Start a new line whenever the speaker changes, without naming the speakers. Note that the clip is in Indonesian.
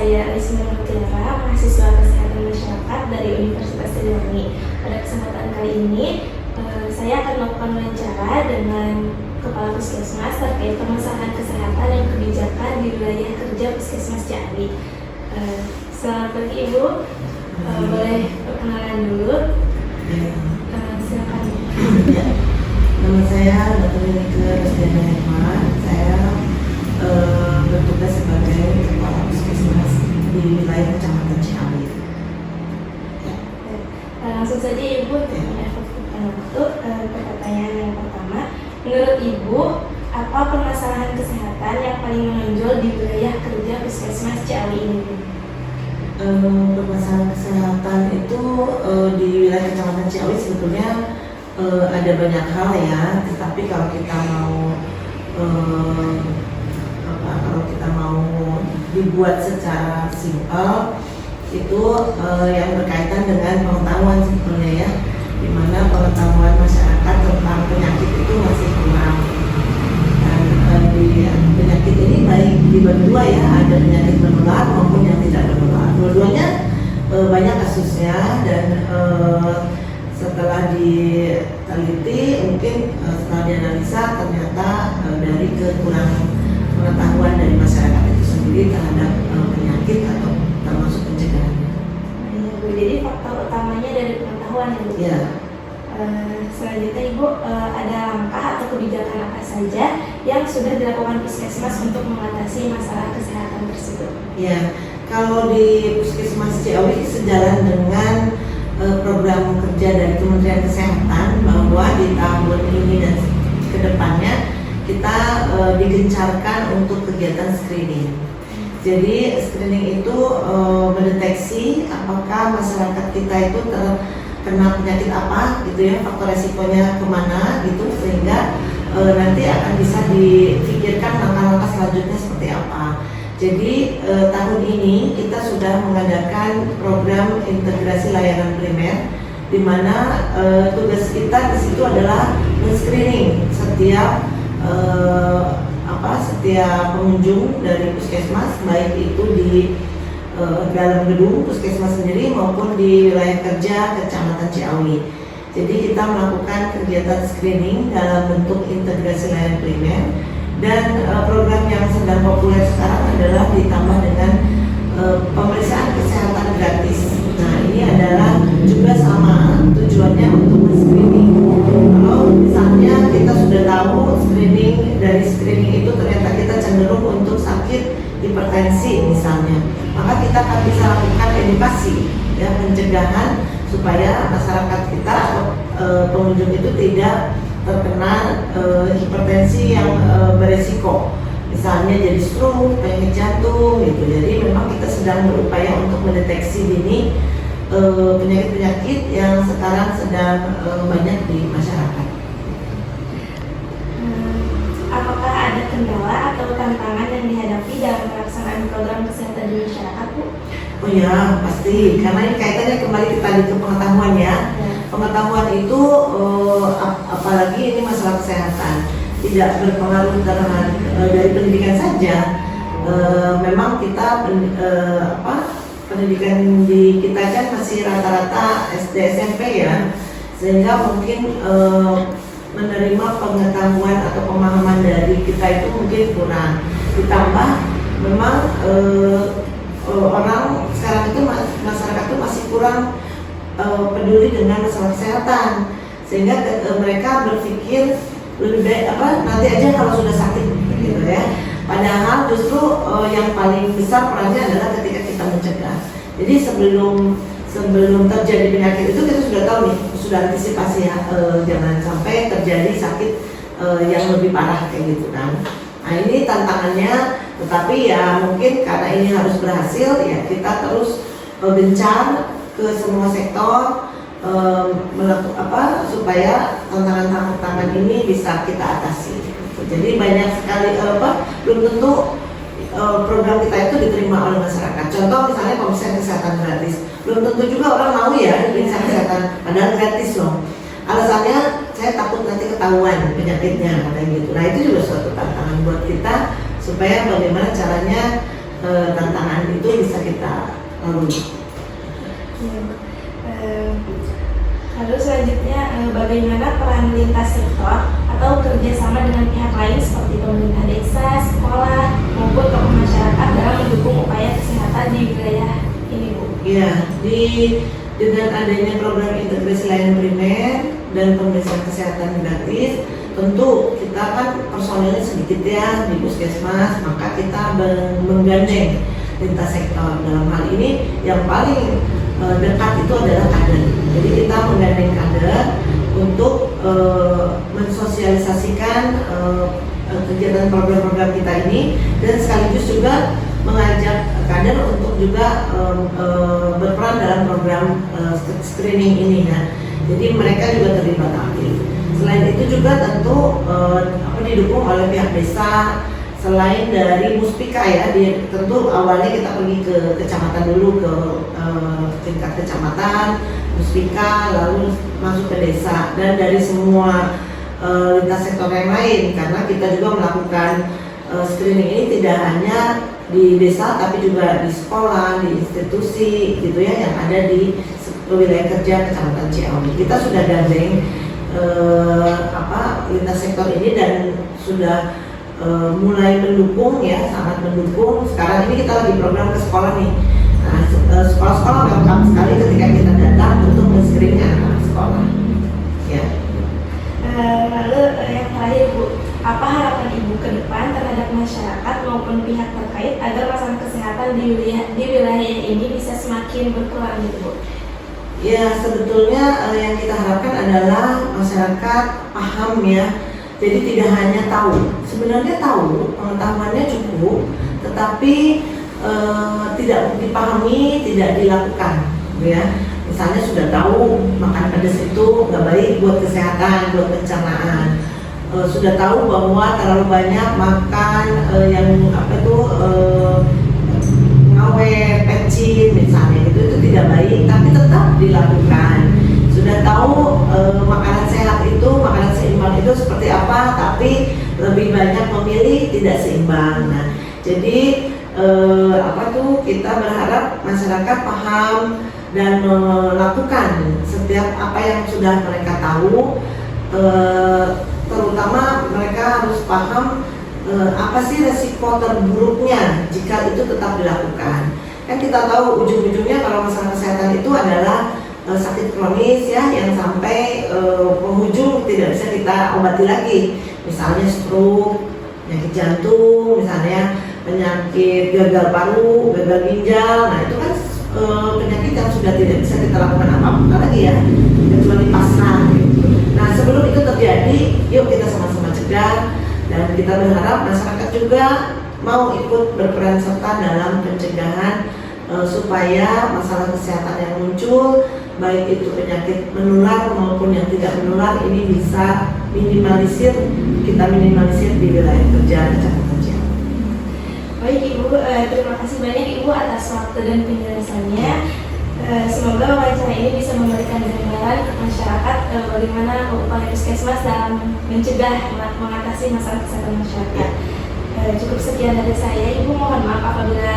saya Risma Mutiara, mahasiswa Kesehatan Masyarakat dari Universitas Trisakti. Pada kesempatan kali ini, saya akan melakukan wawancara dengan Kepala Puskesmas terkait permasalahan kesehatan dan kebijakan di wilayah kerja Puskesmas Ciawi. Selamat pagi Ibu, boleh perkenalan dulu? Silakan.
Nama saya Dr. Nike Rosdiana Herman. Saya bertugas sebagai Kepala Puskesmas di wilayah Kecamatan Ciawi.
Langsung saja Ibu, efektifkan waktu ke pertanyaan yang pertama. Menurut Ibu, apa permasalahan kesehatan yang paling menonjol di wilayah kerja Puskesmas Ciawi ini?
Permasalahan kesehatan itu di wilayah Kecamatan Ciawi sebetulnya ada banyak hal ya, tetapi kalau kita mau dibuat secara simpel itu yang berkaitan dengan pengetahuan sebetulnya ya, di mana pengetahuan masyarakat tentang penyakit itu masih kurang. Dan penyakit ini baik dibagi dua ya, ada penyakit menular maupun yang tidak menular. Dua-duanya banyak kasusnya dan setelah diteliti mungkin setelah dianalisa ternyata dari kekurangan pengetahuan dari masyarakat itu sendiri terhadap penyakit atau termasuk pencegahannya.
Ya, Bu, jadi faktor utamanya dari pengetahuan ya Bu?
Ya.
Selanjutnya Ibu, ada langkah atau kebijakan apa saja yang sudah dilakukan Puskesmas untuk mengatasi masalah kesehatan tersebut?
Ya, kalau di Puskesmas Ciawi sejalan dengan program kerja dari Kementerian Kesehatan bahwa di tahun ini dan kedepannya kita digencarkan untuk kegiatan screening. Jadi screening itu mendeteksi apakah masyarakat kita itu terkena penyakit apa gitu ya, faktor resikonya kemana gitu, sehingga nanti akan bisa dipikirkan langkah-langkah selanjutnya seperti apa. Jadi tahun ini kita sudah mengadakan program integrasi layanan primer, di mana tugas kita di situ adalah men-screening setiap pengunjung dari Puskesmas, baik itu di dalam gedung Puskesmas sendiri maupun di wilayah kerja Kecamatan Ciawi. Jadi kita melakukan kegiatan screening dalam bentuk integrasi layanan primer. Dan program yang sedang populer sekarang adalah ditambah dengan pemeriksaan kesehatan gratis. Nah, ini adalah juga sama tujuannya untuk men-screening. Kalau misalnya kita sudah tahu dari screening itu ternyata kita cenderung untuk sakit hipertensi misalnya, maka kita akan bisa lakukan edukasi ya, pencegahan supaya masyarakat kita atau pengunjung itu tidak terkena hipertensi yang beresiko, misalnya jadi stroke, penyakit jantung gitu. Jadi memang kita sedang berupaya untuk mendeteksi dini penyakit-penyakit yang sekarang sedang banyak di masyarakat.
Apakah ada kendala atau tantangan yang dihadapi dalam pelaksanaan program kesehatan di masyarakat, Bu?
Oh ya, pasti, karena ini kaitannya kembali ke pengetahuan ya. Pengetahuan itu apalagi ini masalah kesehatan tidak berpengaruh dari pendidikan saja. Memang kita pendidikan di kita kan masih rata-rata SD SMP ya, sehingga mungkin menerima pengetahuan atau pemahaman dari kita itu mungkin kurang. Ditambah memang orang sekarang itu masyarakat itu masih kurang peduli dengan masalah kesehatan, sehingga mereka berpikir lebih baik nanti aja kalau sudah sakit gitu ya. Padahal justru yang paling besar perannya adalah ketika kita mencegah. Jadi sebelum terjadi penyakit itu kita sudah tahu nih, sudah antisipasi ya, jangan sampai terjadi sakit yang lebih parah kayak gitu kan. Nah ini tantangannya, tetapi ya mungkin karena ini harus berhasil ya kita terus gencar ke semua sektor supaya tantangan ini bisa kita atasi. Jadi banyak sekali belum tentu program kita itu diterima oleh masyarakat. Contoh misalnya pemeriksaan kesehatan gratis, belum tentu juga orang mau ya diperiksa kesehatan, padahal gratis loh. Alasannya saya takut nanti ketahuan penyakitnya katanya gitu. Nah itu juga suatu tantangan buat kita supaya bagaimana caranya tantangan itu bisa lalu.
Ya. Lalu selanjutnya bagaimana peran lintas sektor atau kerjasama dengan pihak lain seperti pemerintah desa, sekolah maupun tokoh masyarakat dalam mendukung upaya kesehatan di wilayah ini, Bu?
Ya, dengan adanya program integrasi layanan primer dan pemeriksaan kesehatan gratis, tentu kita kan personilnya sedikit ya di puskesmas, maka kita menggandeng lintas sektor. Dalam hal ini yang paling dekat itu adalah kader. Jadi kita menggandeng kader untuk mensosialisasikan kegiatan program-program kita ini, dan sekaligus juga mengajak kader untuk juga berperan dalam program screening ini. Nah, jadi mereka juga terlibat aktif. Selain itu juga tentu didukung oleh pihak desa. Selain dari Muspika ya, tentu awalnya kita pergi ke kecamatan dulu, ke tingkat kecamatan, Muspika, lalu masuk ke desa, dan dari semua lintas sektor yang lain, karena kita juga melakukan screening ini tidak hanya di desa tapi juga di sekolah, di institusi gitu ya, yang ada di wilayah kerja Kecamatan Ciawi. Kita sudah gandeng lintas sektor ini dan sudah mulai mendukung ya, sangat mendukung. Sekarang ini kita lagi program ke sekolah nih. Nah, sekolah-sekolah welcome sekali ketika kita datang untuk men-screening anak-anak sekolah. Ya.
Lalu yang terakhir, Bu, apa harapan Ibu ke depan terhadap masyarakat maupun pihak terkait agar masalah kesehatan di wilayah ini bisa semakin berkurang gitu, Bu?
Ya, sebetulnya yang kita harapkan adalah masyarakat paham ya. Jadi tidak hanya tahu, sebenarnya tahu, pengetahuannya cukup, tetapi tidak dipahami, tidak dilakukan, ya. Misalnya sudah tahu makan pedas itu nggak baik buat kesehatan, buat pencernaan. Sudah tahu bahwa terlalu banyak makan ngawet, pecin misalnya itu tidak baik, tapi tetap dilakukan. Sudah tahu makanan sehat itu, makanan seimbang itu seperti apa, tapi lebih banyak memilih tidak seimbang. Nah, jadi kita berharap masyarakat paham dan melakukan setiap apa yang sudah mereka tahu, terutama mereka harus paham apa sih resiko terburuknya jika itu tetap dilakukan. Kan kita tahu ujung-ujungnya kalau masalah kesehatan itu adalah sakit kronis ya, yang sampai penghujung tidak bisa kita obati lagi, misalnya stroke, penyakit jantung, misalnya penyakit gagal paru, gagal ginjal. Nah itu kan penyakit yang sudah tidak bisa kita lakukan apa-apa lagi ya, kecuali pasrah gitu. Nah sebelum itu terjadi, yuk kita sama-sama cegah, dan kita berharap masyarakat juga mau ikut berperan serta dalam pencegahan supaya masalah kesehatan yang muncul, baik itu penyakit menular maupun yang tidak menular, ini bisa kita minimalisir di wilayah kerja Kecamatan Ciawi.
Baik Ibu, terima kasih banyak Ibu atas waktu dan penjelasannya. Semoga wawancara ini bisa memberikan gambaran ke masyarakat bagaimana upaya puskesmas dalam mencegah mengatasi masalah kesehatan masyarakat. Cukup sekian dari saya. Ibu mohon maaf apabila